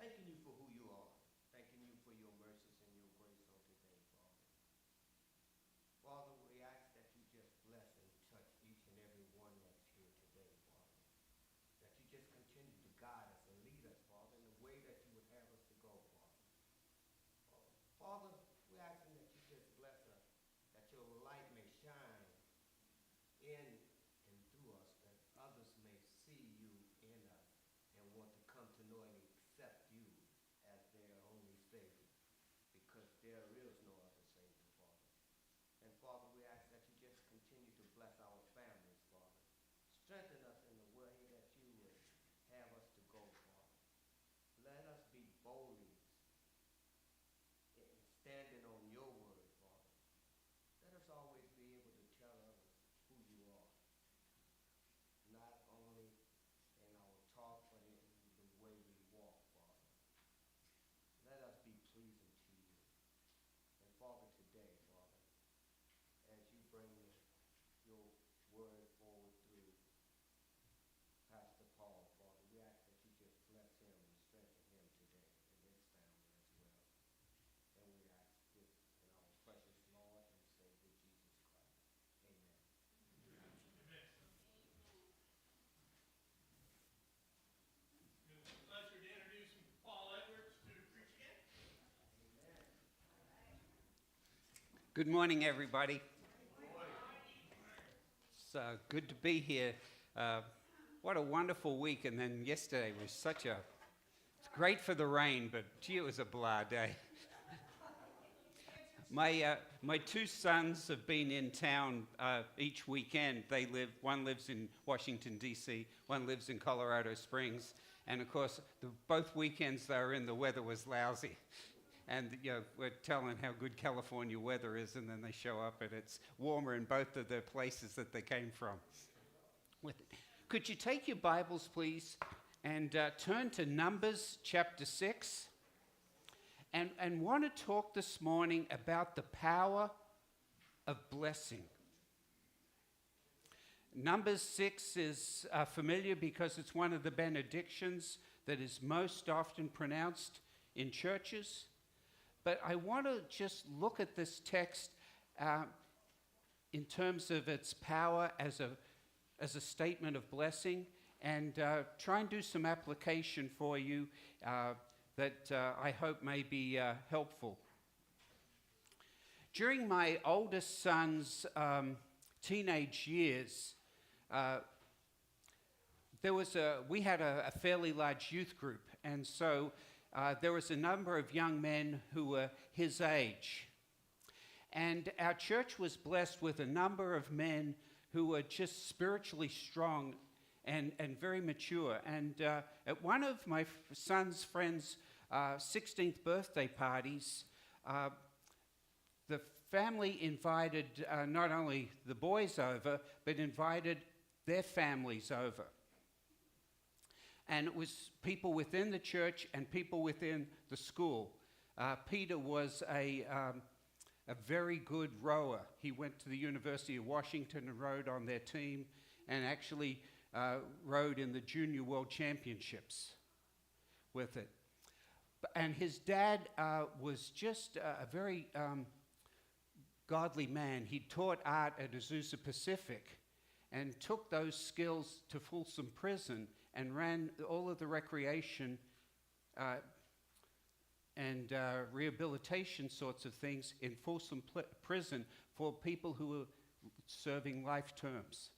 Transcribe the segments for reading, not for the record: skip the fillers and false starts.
thanking you for who you are, thanking you for your mercies and your grace on today, Father. Father, we ask that you just bless and touch each and every one that's here today, Father. That you just continue to guide us and lead us, Father, in the way that you would have us to go, Father. Father, we're asking that you just bless us, that your light may shine in and through us, that others may see you in us and want to come to know and accept you as their only Savior, because there is no other Savior, Father. And Father, we ask that you just continue to bless our families, Father. Strengthen us in the way that you would have us to go, Father. Let us be boldly standing on your word, Father. Let us always be able to tell others who you are, not only in our talk, but in the way we walk, Father. Let us be pleasing to you. And Father, today, Father, as you bring your word forward through Pastor Paul, Father, we ask that you just bless him and strengthen him today and his family as well. And we ask this in our precious Lord and Savior Jesus Christ. Amen. Amen. It's a pleasure to introduce Paul Edwards to preach again. Amen. Good morning, everybody. Good morning. It's good to be here. What a wonderful week, and then yesterday was it's great for the rain, but gee, it was a blah day. My two sons have been in town each weekend. One lives in Washington, D.C., one lives in Colorado Springs, and of course, both weekends they were in, the weather was lousy. And we're telling how good California weather is, and then they show up and it's warmer in both of the places that they came from. Could you take your Bibles, please, and turn to Numbers chapter 6? And want to talk this morning about the power of blessing. Numbers 6 is familiar because it's one of the benedictions that is most often pronounced in churches. But I want to just look at this text in terms of its power as a statement of blessing, and try and do some application for you that I hope may be helpful. During my oldest son's teenage years, we had a fairly large youth group, and so there was a number of young men who were his age. And our church was blessed with a number of men who were just spiritually strong and very mature. And at one of my son's friends' 16th birthday parties, the family invited not only the boys over, but invited their families over. And it was people within the church and people within the school. Peter was a very good rower. He went to the University of Washington and rowed on their team, and actually rowed in the Junior World Championships with it. And his dad was just a very godly man. He taught art at Azusa Pacific and took those skills to Folsom Prison and ran all of the recreation and rehabilitation sorts of things in Folsom Prison for people who were serving life terms.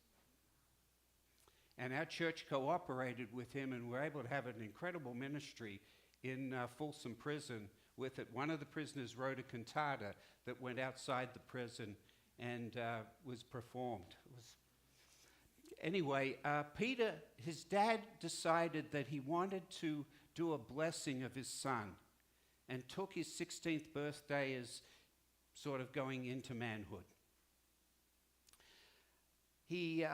And our church cooperated with him, and were able to have an incredible ministry in Folsom Prison with it. One of the prisoners wrote a cantata that went outside the prison and was performed. Anyway, Peter, his dad decided that he wanted to do a blessing of his son, and took his 16th birthday as sort of going into manhood. He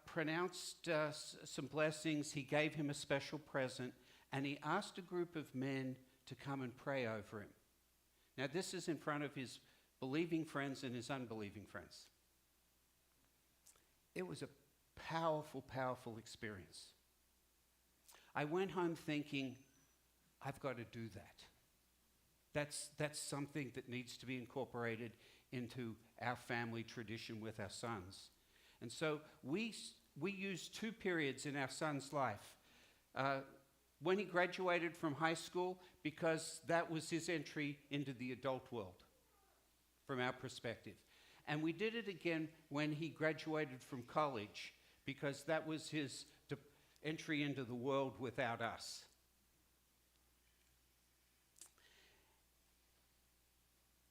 pronounced some blessings. He gave him a special present, and he asked a group of men to come and pray over him. Now, this is in front of his believing friends and his unbelieving friends. It was a powerful, powerful experience. I went home thinking, I've got to do that. That's something that needs to be incorporated into our family tradition with our sons. And so we use 2 periods in our son's life. When he graduated from high school, because that was his entry into the adult world, from our perspective. And we did it again when he graduated from college, because that was his entry into the world without us.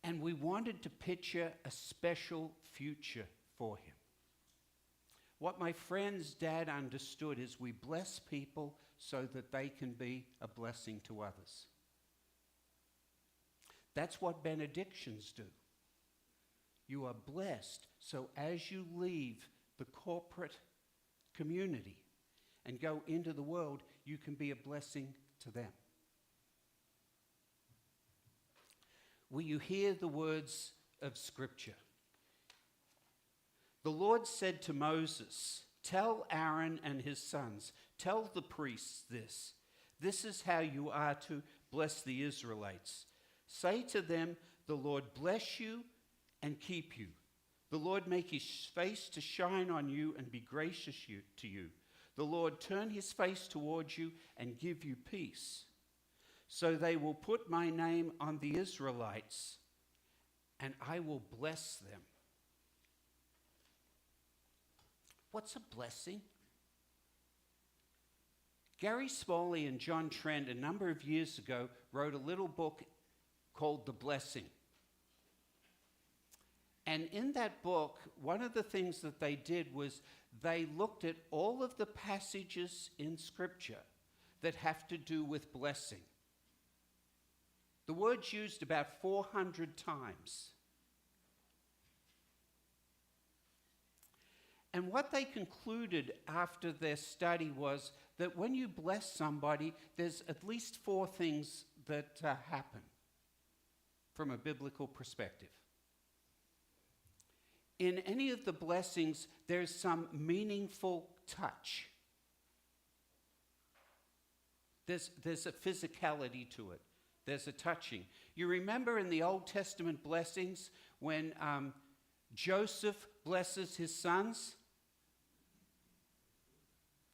And we wanted to picture a special future for him. What my friend's dad understood is we bless people so that they can be a blessing to others. That's what benedictions do. You are blessed, so as you leave the corporate community and go into the world, you can be a blessing to them. Will you hear the words of Scripture? The Lord said to Moses, "Tell Aaron and his sons, tell the priests this. This is how you are to bless the Israelites. Say to them, the Lord bless you and keep you. The Lord make his face to shine on you and be gracious to you. The Lord turn his face towards you and give you peace. So they will put my name on the Israelites, and I will bless them." What's a blessing? Gary Smalley and John Trent, a number of years ago, wrote a little book called The Blessing. And in that book, one of the things that they did was they looked at all of the passages in Scripture that have to do with blessing. The word's used about 400 times. And what they concluded after their study was that when you bless somebody, there's at least 4 things that happen from a biblical perspective. In any of the blessings, there's some meaningful touch. There's a physicality to it. There's a touching. You remember in the Old Testament blessings when Joseph blesses his sons?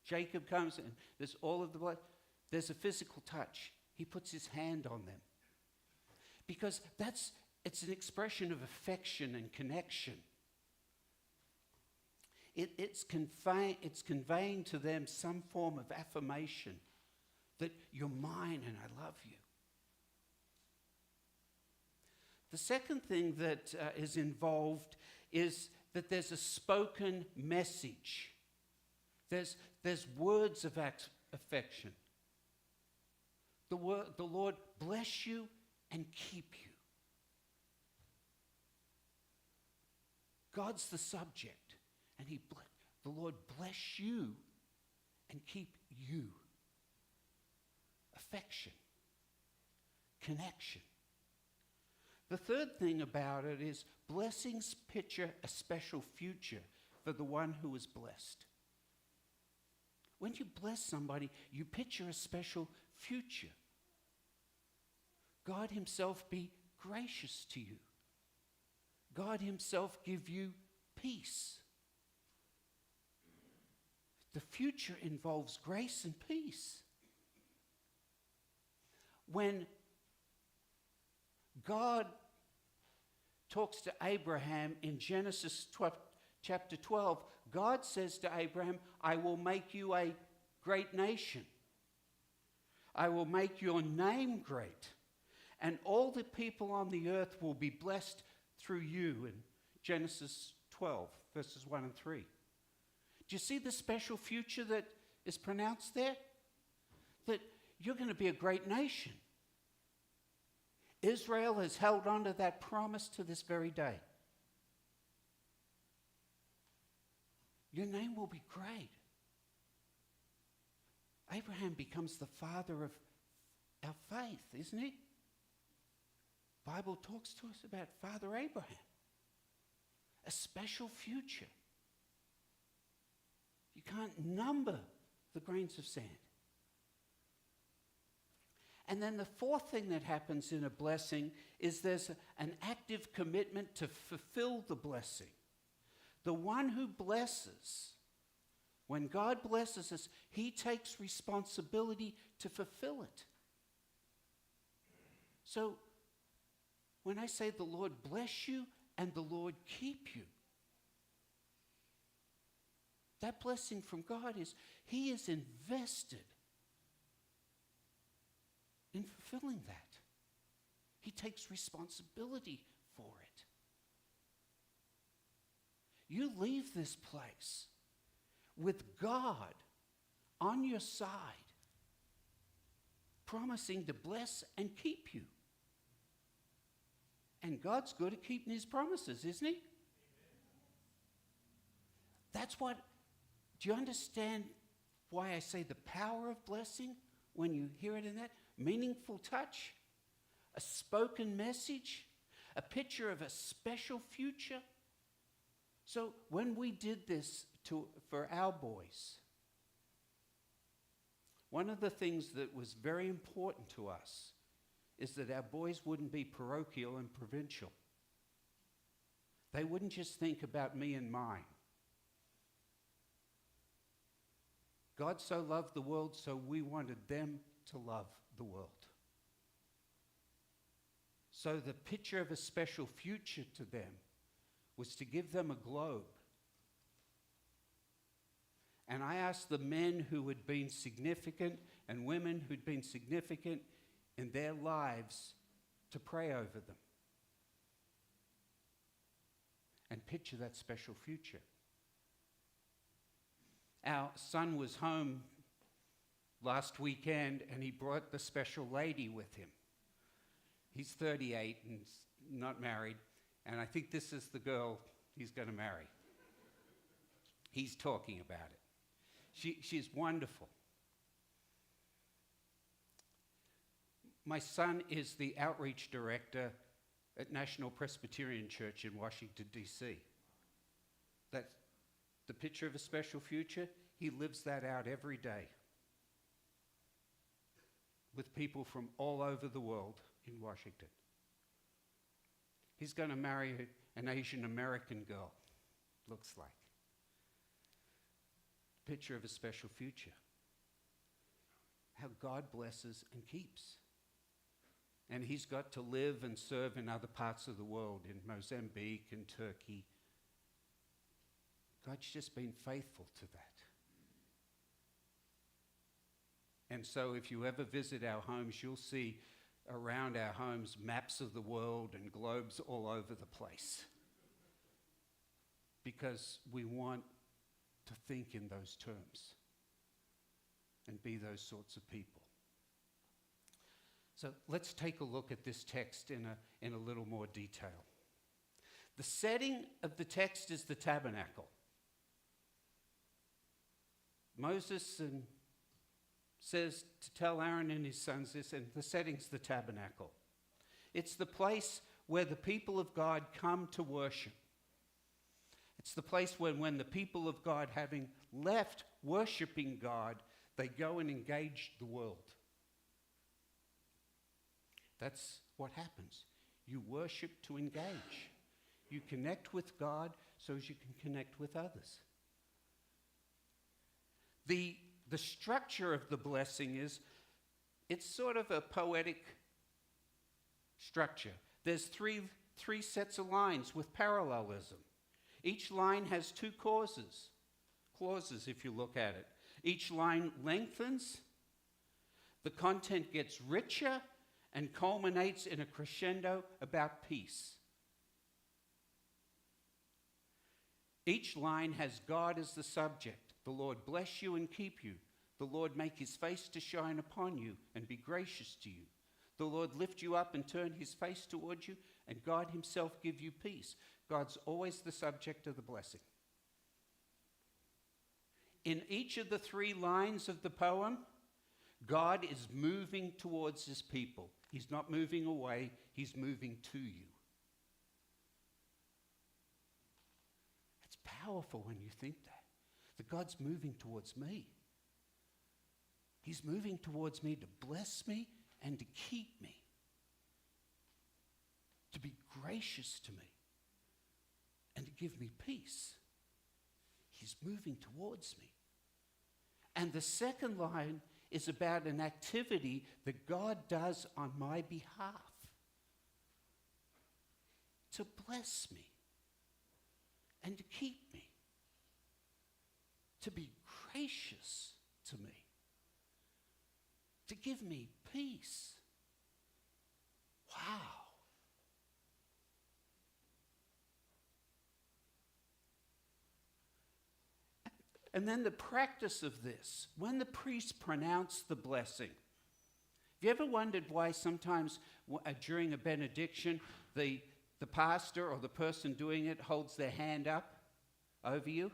Jacob comes and there's all of the blood. There's a physical touch. He puts his hand on them. Because it's an expression of affection and connection. It's conveying to them some form of affirmation that you're mine and I love you. The second thing that is involved is that there's a spoken message. There's words of affection. The Lord bless you and keep you. God's the subject, and the Lord bless you and keep you. Affection, connection. The third thing about it is blessings picture a special future for the one who is blessed. When you bless somebody, you picture a special future. God himself be gracious to you. God himself give you peace. The future involves grace and peace. When God talks to Abraham in Genesis chapter 12, God says to Abraham, I will make you a great nation. I will make your name great. And all the people on the earth will be blessed through you in Genesis 12, verses 1 and 3. Do you see the special future that is pronounced there? That you're going to be a great nation. Israel has held on to that promise to this very day. Your name will be great. Abraham becomes the father of our faith, isn't he? The Bible talks to us about Father Abraham. A special future. You can't number the grains of sand. And then the fourth thing that happens in a blessing is there's an active commitment to fulfill the blessing. The one who blesses, when God blesses us, he takes responsibility to fulfill it. So when I say the Lord bless you and the Lord keep you, that blessing from God is he is invested in fulfilling that. He takes responsibility for it. You leave this place with God on your side, promising to bless and keep you. And God's good at keeping his promises, isn't he? That's what, do you understand why I say the power of blessing when you hear it in that? Meaningful touch, a spoken message, a picture of a special future. So when we did this for our boys, one of the things that was very important to us is that our boys wouldn't be parochial and provincial. They wouldn't just think about me and mine. God so loved the world, so we wanted them to love the world. So the picture of a special future to them was to give them a globe. And I asked the men who had been significant and women who'd been significant in their lives to pray over them and picture that special future. Our son was home last weekend and he brought the special lady with him. He's 38 and not married, and I think this is the girl he's going to marry. He's talking about it. She's wonderful. My son is the outreach director at National Presbyterian Church in Washington, D.C. That's the picture of a special future. He lives that out every day with people from all over the world in Washington. He's going to marry an Asian American girl, looks like. Picture of a special future. How God blesses and keeps. And he's got to live and serve in other parts of the world, in Mozambique and Turkey. God's just been faithful to that. And so if you ever visit our homes, you'll see around our homes maps of the world and globes all over the place. Because we want to think in those terms and be those sorts of people. So let's take a look at this text in a little more detail. The setting of the text is the tabernacle. Moses says to tell Aaron and his sons this, and the setting's the tabernacle. It's the place where the people of God come to worship. It's the place when the people of God, having left worshiping God, they go and engage the world. That's what happens. You worship to engage. You connect with God so as you can connect with others. The structure of the blessing is, it's sort of a poetic structure. There's three sets of lines with parallelism. Each line has two clauses if you look at it. Each line lengthens, the content gets richer, and culminates in a crescendo about peace. Each line has God as the subject. The Lord bless you and keep you. The Lord make his face to shine upon you and be gracious to you. The Lord lift you up and turn his face towards you, and God himself give you peace. God's always the subject of the blessing. In each of the three lines of the poem, God is moving towards his people. He's not moving away, he's moving to you. It's powerful when you think that God's moving towards me. He's moving towards me to bless me and to keep me, to be gracious to me, and to give me peace. He's moving towards me. And the second line is about an activity that God does on my behalf to bless me and to keep me, to be gracious to me, to give me peace. Wow. And then the practice of this, when the priest pronounced the blessing. Have you ever wondered why sometimes during a benediction, the pastor or the person doing it holds their hand up over you?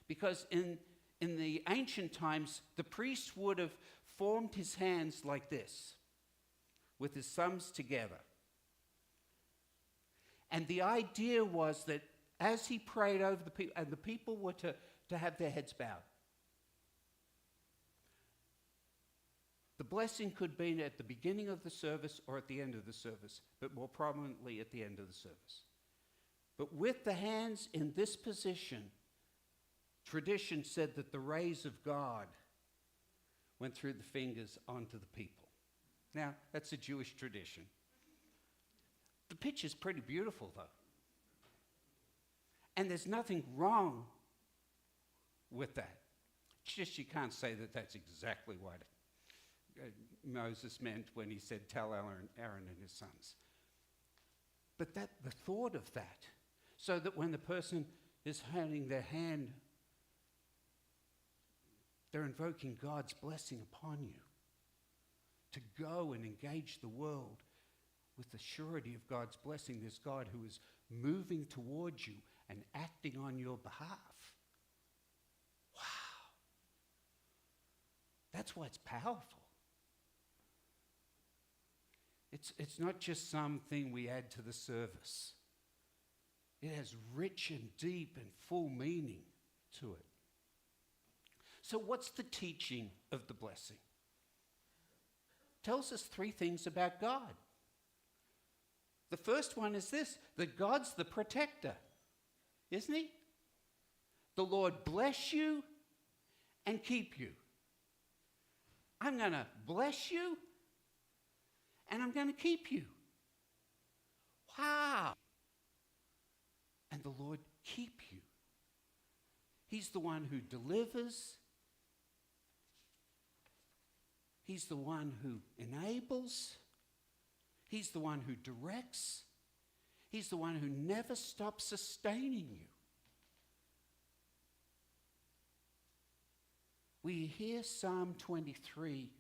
Because in the ancient times, the priest would have formed his hands like this, with his thumbs together. And the idea was that as he prayed over the people, and the people were to have their heads bowed. The blessing could be at the beginning of the service or at the end of the service, but more prominently at the end of the service. But with the hands in this position, tradition said that the rays of God went through the fingers onto the people. Now, that's a Jewish tradition. The picture's pretty beautiful, though. And there's nothing wrong with that. It's just you can't say that that's exactly what Moses meant when he said, tell Aaron and his sons. But the thought of that, so that when the person is holding their hand, they're invoking God's blessing upon you to go and engage the world with the surety of God's blessing. This God who is moving towards you and acting on your behalf. Wow. That's why it's powerful. It's not just something we add to the service. It has rich and deep and full meaning to it. So what's the teaching of the blessing? Tells us three things about God. The first one is this, that God's the protector, isn't he? The Lord bless you and keep you. I'm going to bless you and I'm going to keep you. Wow. And the Lord keep you. He's the one who delivers. He's the one who enables. He's the one who directs. He's the one who never stops sustaining you. We hear Psalm 23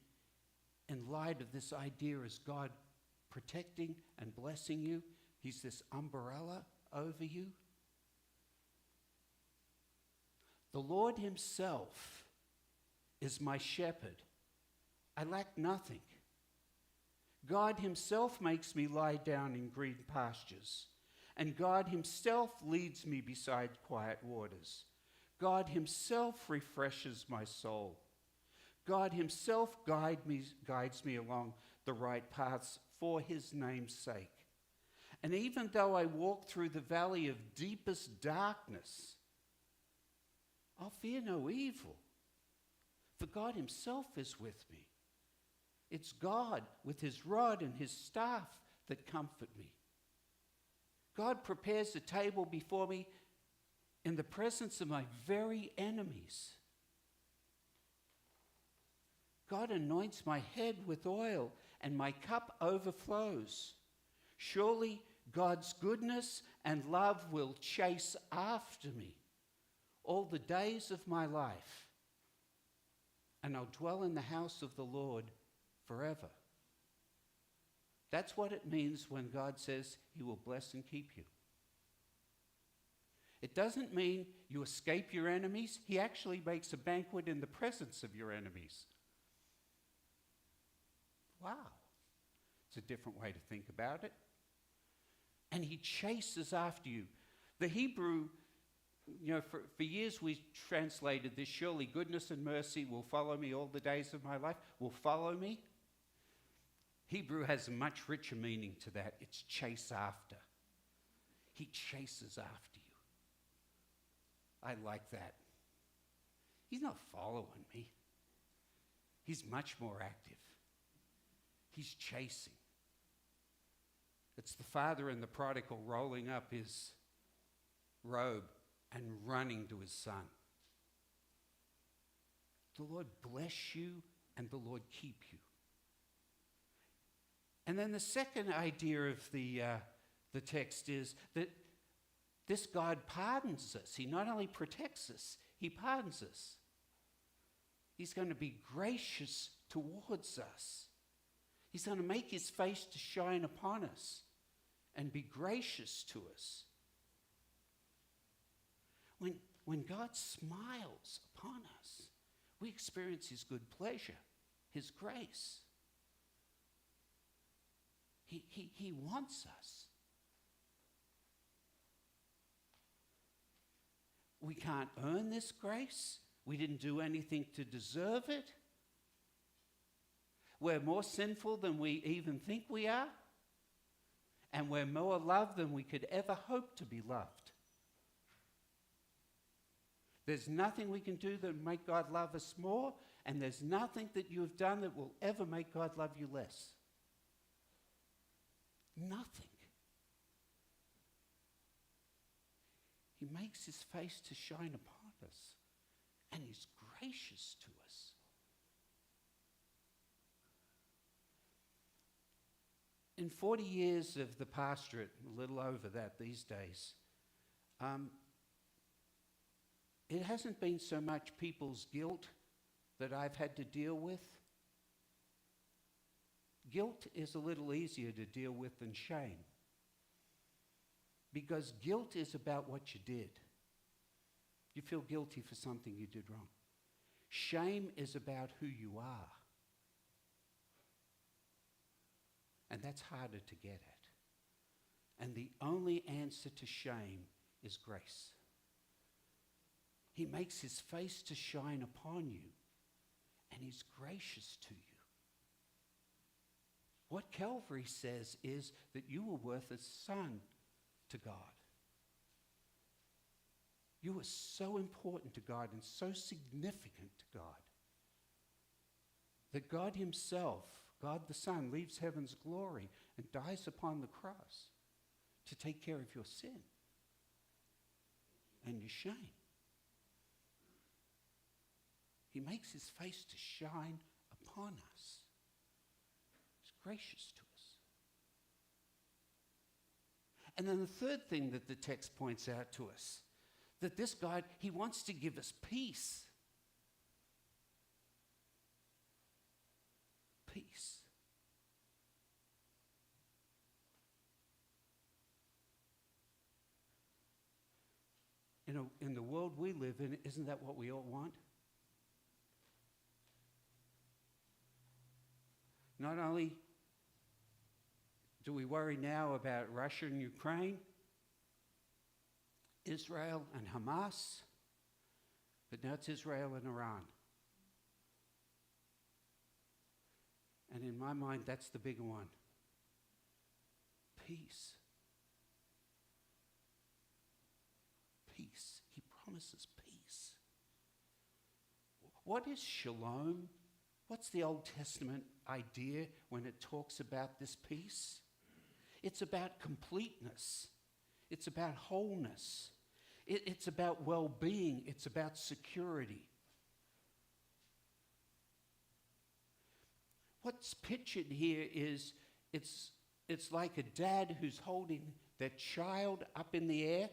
in light of this idea as God protecting and blessing you. He's this umbrella over you. The Lord himself is my shepherd. I lack nothing. God himself makes me lie down in green pastures, and God himself leads me beside quiet waters. God himself refreshes my soul. God himself guides me along the right paths for his name's sake. And even though I walk through the valley of deepest darkness, I'll fear no evil, for God himself is with me. It's God with his rod and his staff that comfort me. God prepares a table before me in the presence of my very enemies. God anoints my head with oil and my cup overflows. Surely God's goodness and love will chase after me all the days of my life, and I'll dwell in the house of the Lord forever. That's what it means when God says he will bless and keep you. It doesn't mean you escape your enemies. He actually makes a banquet in the presence of your enemies. Wow. It's a different way to think about it. And he chases after you. The Hebrew, for years we translated this, surely goodness and mercy will follow me all the days of my life, will follow me. Hebrew has a much richer meaning to that. It's chase after. He chases after you. I like that. He's not following me. He's much more active. He's chasing. It's the father in the prodigal rolling up his robe and running to his son. The Lord bless you and the Lord keep you. And then the second idea of the text is that this God pardons us. He not only protects us, he pardons us. He's going to be gracious towards us. He's going to make his face to shine upon us and be gracious to us. When God smiles upon us, we experience his good pleasure, his grace. He wants us. We can't earn this grace. We didn't do anything to deserve it. We're more sinful than we even think we are. And we're more loved than we could ever hope to be loved. There's nothing we can do that will make God love us more, and there's nothing that you have done that will ever make God love you less. Nothing. He makes his face to shine upon us, and he's gracious to us. In 40 years of the pastorate, a little over that these days, it hasn't been so much people's guilt that I've had to deal with. Guilt is a little easier to deal with than shame. Because guilt is about what you did. You feel guilty for something you did wrong. Shame is about who you are. And that's harder to get at. And the only answer to shame is grace. He makes his face to shine upon you, and he's gracious to you. What Calvary says is that you were worth a son to God. You were so important to God and so significant to God that God himself, God the Son, leaves heaven's glory and dies upon the cross to take care of your sin and your shame. He makes his face to shine upon us. He's gracious to us. And then the third thing that the text points out to us, that this God, he wants to give us peace. Peace. In the world we live in, isn't that what we all want? Not only do we worry now about Russia and Ukraine, Israel and Hamas, but now it's Israel and Iran. And in my mind, that's the bigger one. Peace. Peace. He promises peace. What is shalom? What's the Old Testament idea when it talks about this peace? It's about completeness. It's about wholeness. It's about well-being. It's about security. What's pictured here is it's like a dad who's holding their child up in the air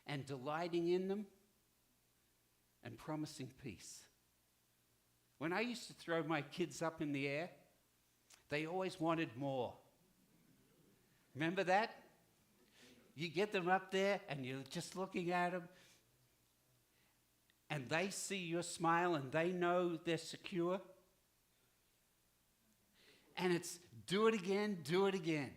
and delighting in them and promising peace. When I used to throw my kids up in the air, they always wanted more. Remember that? You get them up there and you're just looking at them and they see your smile and they know they're secure. And it's do it again, do it again.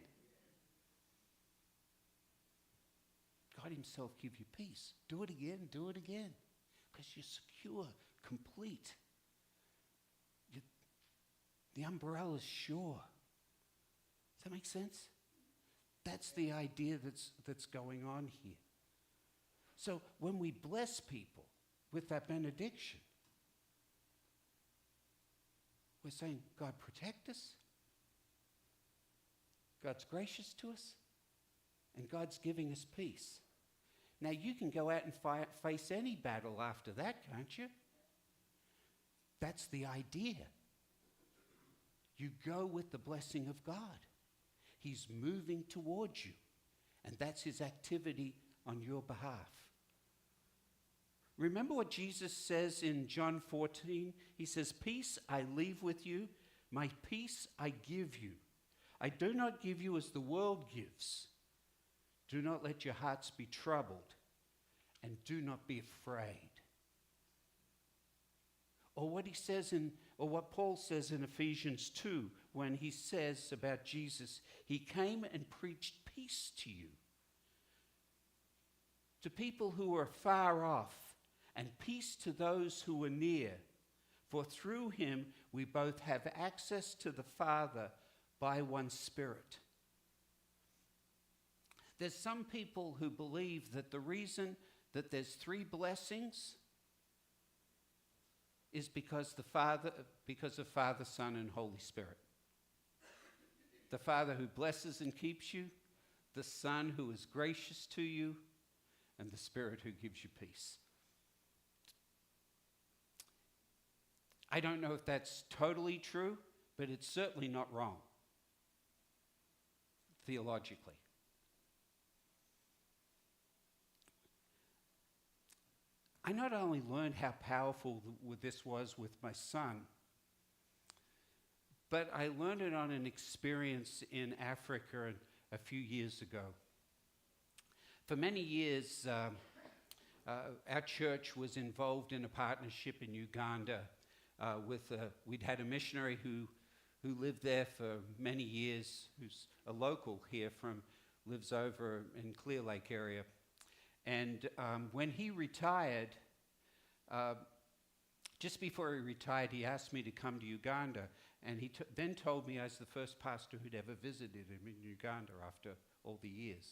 God himself give you peace. Do it again, because you're secure, complete. The umbrella's sure. Does that make sense? That's the idea that's going on here. So when we bless people with that benediction, we're saying, God, protect us. God's gracious to us. And God's giving us peace. Now, you can go out and face any battle after that, can't you? That's the idea. You go with the blessing of God. He's moving towards you. And that's his activity on your behalf. Remember what Jesus says in John 14? He says, peace I leave with you, my peace I give you. I do not give you as the world gives. Do not let your hearts be troubled, and do not be afraid. Or what Paul says in Ephesians 2, when he says about Jesus, he came and preached peace to you, to people who were far off, and peace to those who were near. For through him we both have access to the Father by one Spirit. There's some people who believe that the reason that there's 3 blessings is because of Father, Son, and Holy Spirit. The Father who blesses and keeps you, the Son who is gracious to you, and the Spirit who gives you peace. I don't know if that's totally true, but it's certainly not wrong, theologically. I not only learned how powerful this was with my son, but I learned it on an experience in Africa a few years ago. For many years, our church was involved in a partnership in Uganda we'd had a missionary who lived there for many years, who's a local here lives over in Clear Lake area. And when he retired, just before he retired, he asked me to come to Uganda. And he then told me I was the first pastor who'd ever visited him in Uganda after all the years.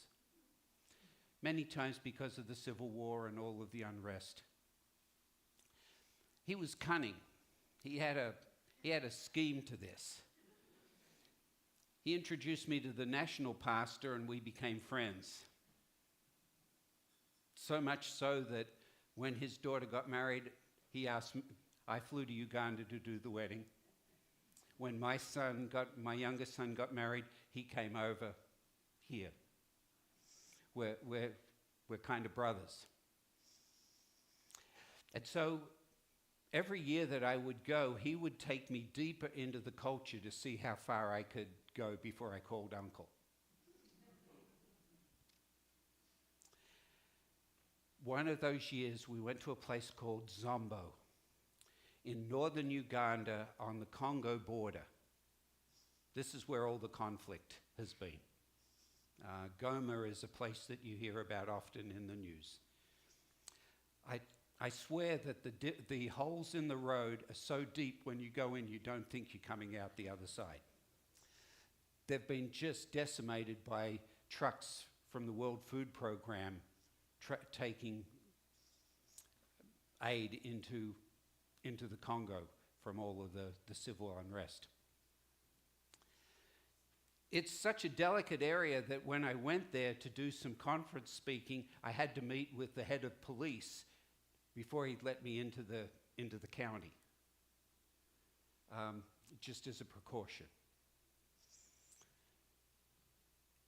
Many times because of the Civil War and all of the unrest. He was cunning. He had a scheme to this. He introduced me to the national pastor and we became friends. So much so that when his daughter got married, he asked me, I flew to Uganda to do the wedding. When my youngest son got married, he came over here. We're kind of brothers. And so every year that I would go, he would take me deeper into the culture to see how far I could go before I called uncle. One of those years, we went to a place called Zombo in northern Uganda on the Congo border. This is where all the conflict has been. Goma is a place that you hear about often in the news. I swear that the holes in the road are so deep when you go in, you don't think you're coming out the other side. They've been just decimated by trucks from the World Food Program taking aid into the Congo from all of the civil unrest. It's such a delicate area that when I went there to do some conference speaking, I had to meet with the head of police before he'd let me into the county, just as a precaution.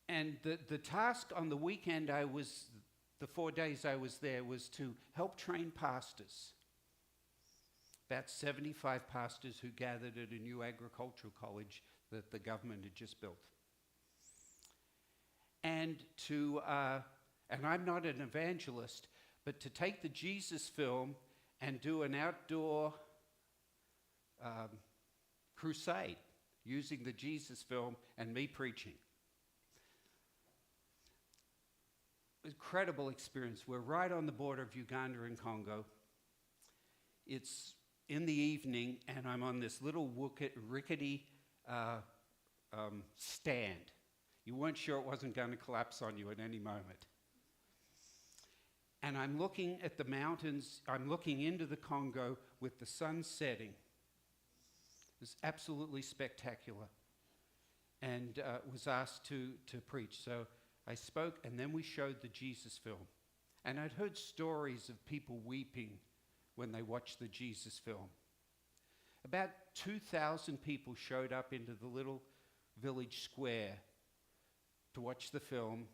And the task on the weekend the 4 days I was there was to help train pastors. About 75 pastors who gathered at a new agricultural college that the government had just built. And and I'm not an evangelist, but to take the Jesus film and do an outdoor crusade using the Jesus film and me preaching. Incredible experience. We're right on the border of Uganda and Congo. It's in the evening, and I'm on this little rickety stand. You weren't sure it wasn't going to collapse on you at any moment. And I'm looking at the mountains, I'm looking into the Congo with the sun setting. It's absolutely spectacular. And was asked to preach. So I spoke, and then we showed the Jesus film. And I'd heard stories of people weeping when they watched the Jesus film. About 2,000 people showed up into the little village square to watch the film.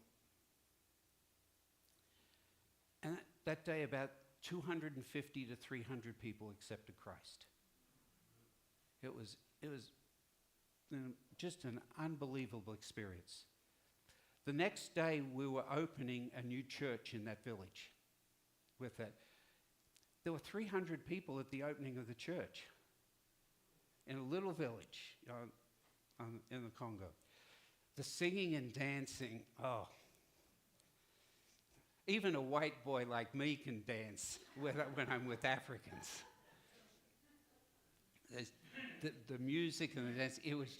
And that day, about 250 to 300 people accepted Christ. It was just an unbelievable experience. The next day, we were opening a new church in that village. With that, there were 300 people at the opening of the church in a little village in the Congo. The singing and dancing, oh. Even a white boy like me can dance when I'm with Africans. The music and the dance, it was.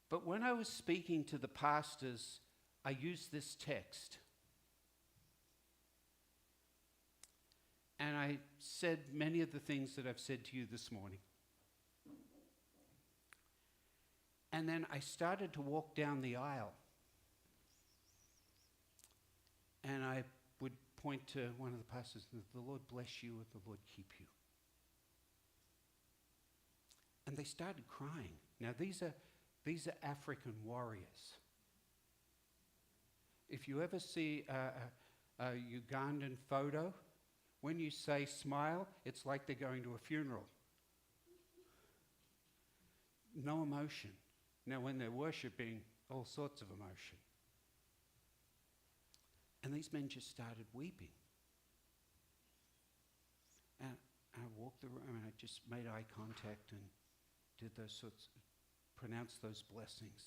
But when I was speaking to the pastors, I used this text. And I said many of the things that I've said to you this morning. And then I started to walk down the aisle. And I would point to one of the pastors, the Lord bless you and the Lord keep you. And they started crying. Now these are African warriors. If you ever see a Ugandan photo, when you say smile, it's like they're going to a funeral. No emotion. Now when they're worshipping, all sorts of emotion. And these men just started weeping. And I walked the room and I just made eye contact and did those sorts, pronounced those blessings.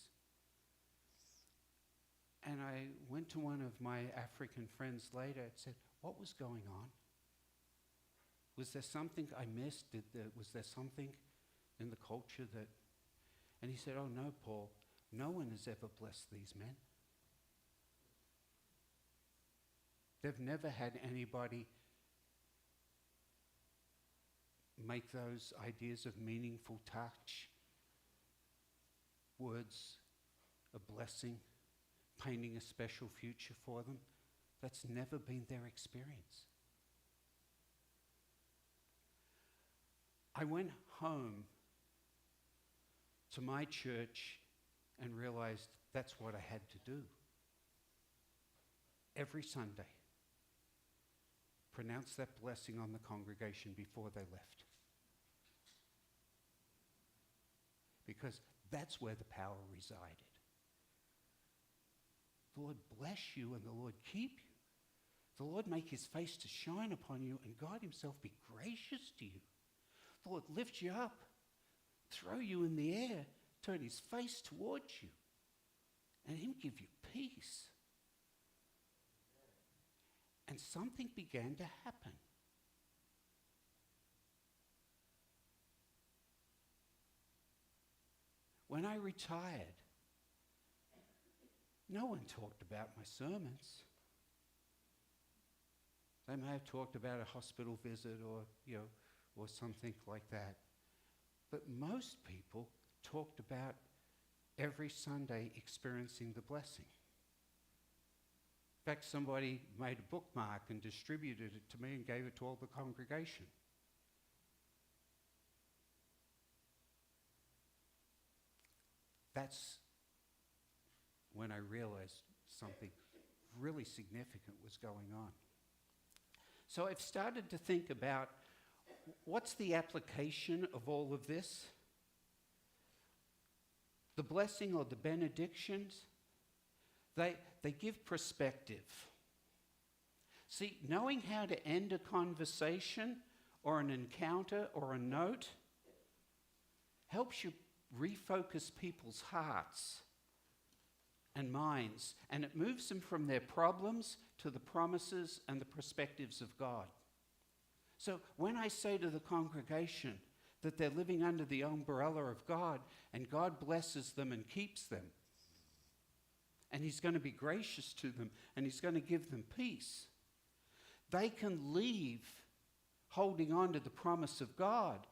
And I went to one of my African friends later and said, what was going on? Was there something I missed? Was there something in the culture that... And he said, oh no, Paul, no one has ever blessed these men. They've never had anybody make those ideas of meaningful touch, words, a blessing, painting a special future for them. That's never been their experience. I went home to my church and realized that's what I had to do. Every Sunday, pronounce that blessing on the congregation before they left. Because that's where the power resided. The Lord bless you and the Lord keep you. The Lord make his face to shine upon you and God himself be gracious to you. The Lord lift you up, throw you in the air, turn his face towards you, and him give you peace. And something began to happen. When I retired, no one talked about my sermons. They may have talked about a hospital visit or something like that. But most people talked about every Sunday experiencing the blessing. In fact, somebody made a bookmark and distributed it to me and gave it to all the congregation. That's when I realized something really significant was going on. So I've started to think about what's the application of all of this? The blessing or the benedictions, they give perspective. See, knowing how to end a conversation or an encounter or a note helps you refocus people's hearts and minds, and it moves them from their problems to the promises and the perspectives of God. So when I say to the congregation that they're living under the umbrella of God and God blesses them and keeps them, and he's going to be gracious to them and he's going to give them peace, they can leave holding on to the promise of God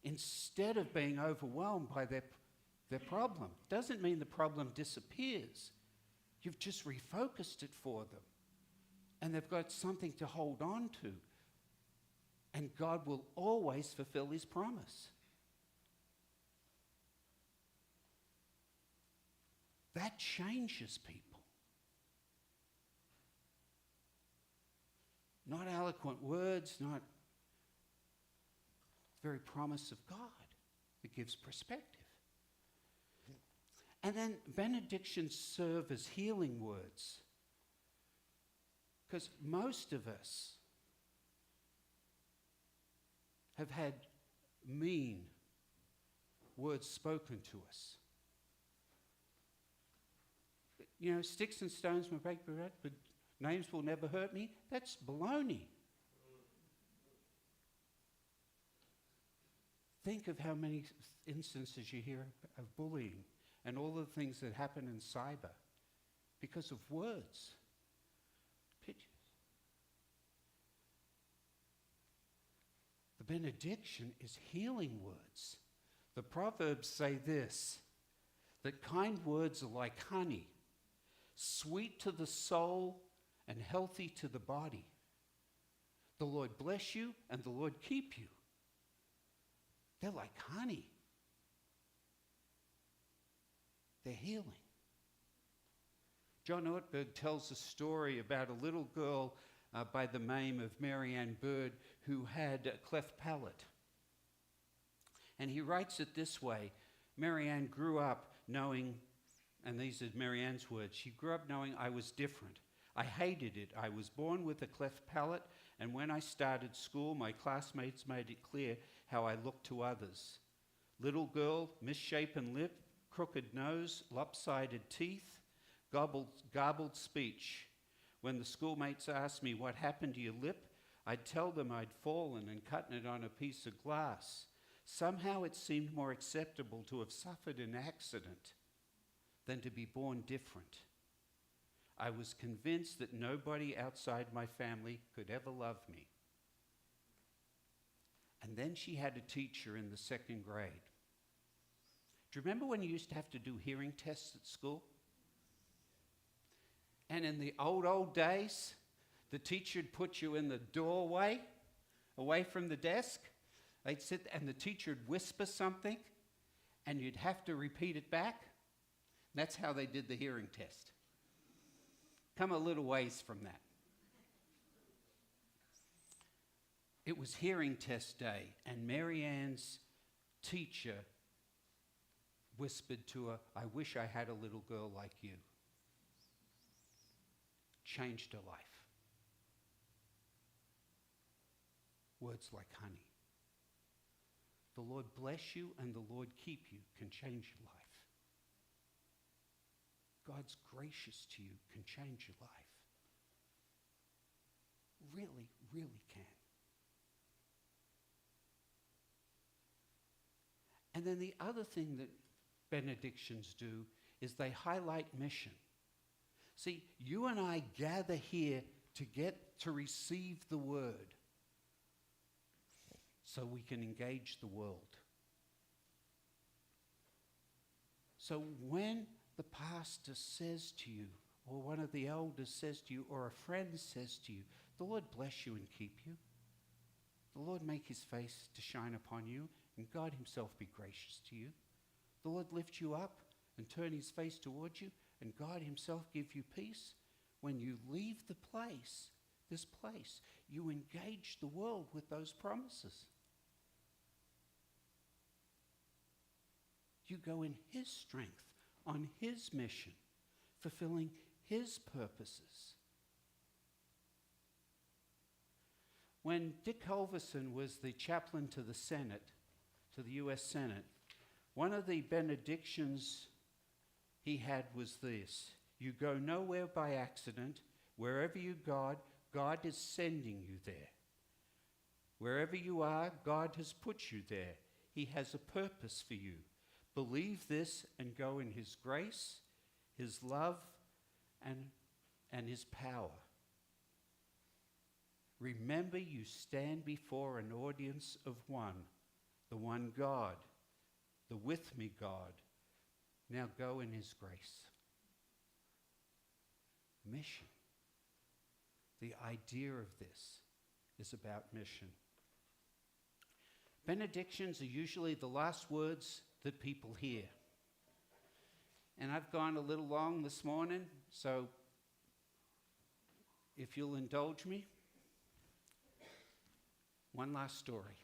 instead of being overwhelmed by their problem. Doesn't mean the problem disappears. You've just refocused it for them. And they've got something to hold on to. And God will always fulfill his promise. That changes people. Not eloquent words, not the very promise of God that gives perspective. And then benedictions serve as healing words. Because most of us have had mean words spoken to us. You know, sticks and stones may break my heart, but names will never hurt me. That's baloney. Think of how many instances you hear of bullying and all the things that happen in cyber because of words, pictures. The benediction is healing words. The Proverbs say this, that kind words are like honey, sweet to the soul and healthy to the body. The Lord bless you and the Lord keep you. They're like honey. They're healing. John Ortberg tells a story about a little girl by the name of Mary Ann Bird who had a cleft palate. And he writes it this way. Mary Ann grew up knowing, and these are Mary Ann's words, she grew up knowing I was different. I hated it. I was born with a cleft palate, and when I started school, my classmates made it clear how I looked to others. Little girl, misshapen lip, crooked nose, lopsided teeth, garbled speech. When the schoolmates asked me what happened to your lip, I'd tell them I'd fallen and cut it on a piece of glass. Somehow it seemed more acceptable to have suffered an accident than to be born different. I was convinced that nobody outside my family could ever love me. And then she had a teacher in the second grade. Do you remember when you used to have to do hearing tests at school? And in the old days, the teacher'd put you in the doorway, away from the desk. They'd sit, and the teacher'd whisper something, and you'd have to repeat it back. That's how they did the hearing test. Come a little ways from that. It was hearing test day, and Mary Ann's teacher whispered to her, I wish I had a little girl like you. Changed her life. Words like honey. The Lord bless you and the Lord keep you can change your life. God's gracious to you can change your life. Really, really can. And then the other thing that benedictions do is they highlight mission. See, you and I gather here to get to receive the word so we can engage the world. So when the pastor says to you, or one of the elders says to you, or a friend says to you, the Lord bless you and keep you. The Lord make his face to shine upon you, and God himself be gracious to you. The Lord lift you up and turn his face towards you, and God himself give you peace. When you leave the place, this place, you engage the world with those promises. You go in his strength, on his mission, fulfilling his purposes. When Dick Halverson was the chaplain to the Senate, to the U.S. Senate, one of the benedictions he had was this: you go nowhere by accident. Wherever you go, God is sending you there. Wherever you are, God has put you there. He has a purpose for you. Believe this and go in his grace, his love, and his power. Remember, you stand before an audience of one, the one God, the with me God. Now go in his grace. Mission. The idea of this is about mission. Benedictions are usually the last words that people hear. And I've gone a little long this morning, so if you'll indulge me, one last story.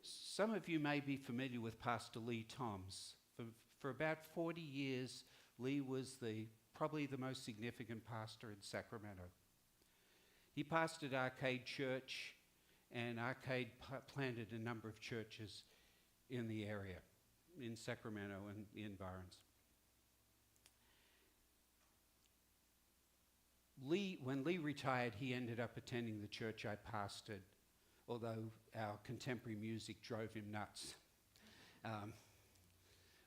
Some of you may be familiar with Pastor Lee Toms. For about 40 years, Lee was probably the most significant pastor in Sacramento. He pastored Arcade Church, and Arcade planted a number of churches in the area, in Sacramento and the environs. When Lee retired, he ended up attending the church I pastored, although our contemporary music drove him nuts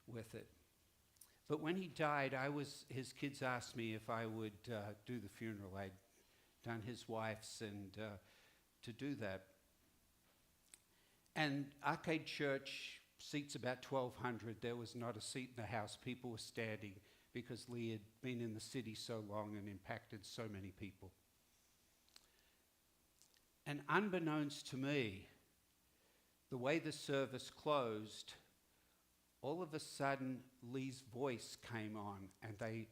with it. But when he died, his kids asked me if I would do the funeral. I'd done his wife's, and to do that. And Arcade Church seats about 1,200. There was not a seat in the house. People were standing because Lee had been in the city so long and impacted so many people. And unbeknownst to me, the way the service closed, all of a sudden Lee's voice came on, and they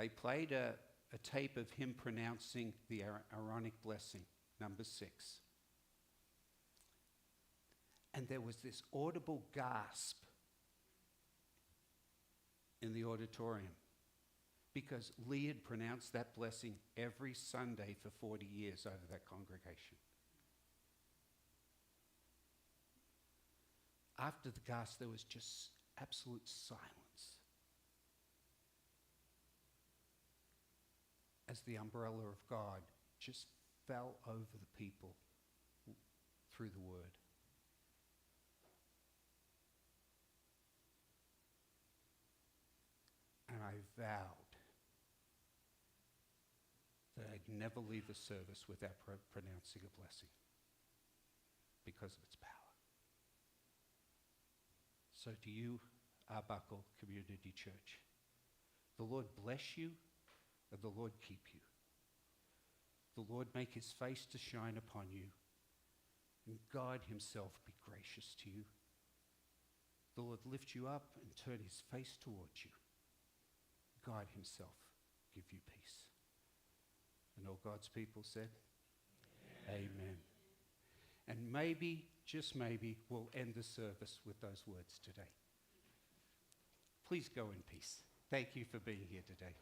played a tape of him pronouncing the Aaronic blessing, number 6. And there was this audible gasp in the auditorium because Lee had pronounced that blessing every Sunday for 40 years over that congregation. After the gasp, there was just absolute silence as the umbrella of God just fell over the people through the word. And I vowed that I'd never leave the service without pronouncing a blessing because of its power. So to you, Arbuckle Community Church, the Lord bless you and the Lord keep you. The Lord make his face to shine upon you, and God himself be gracious to you. The Lord lift you up and turn his face towards you. God himself give you peace. And all God's people said, Amen. Amen. And maybe, just maybe, we'll end the service with those words today. Please go in peace. Thank you for being here today.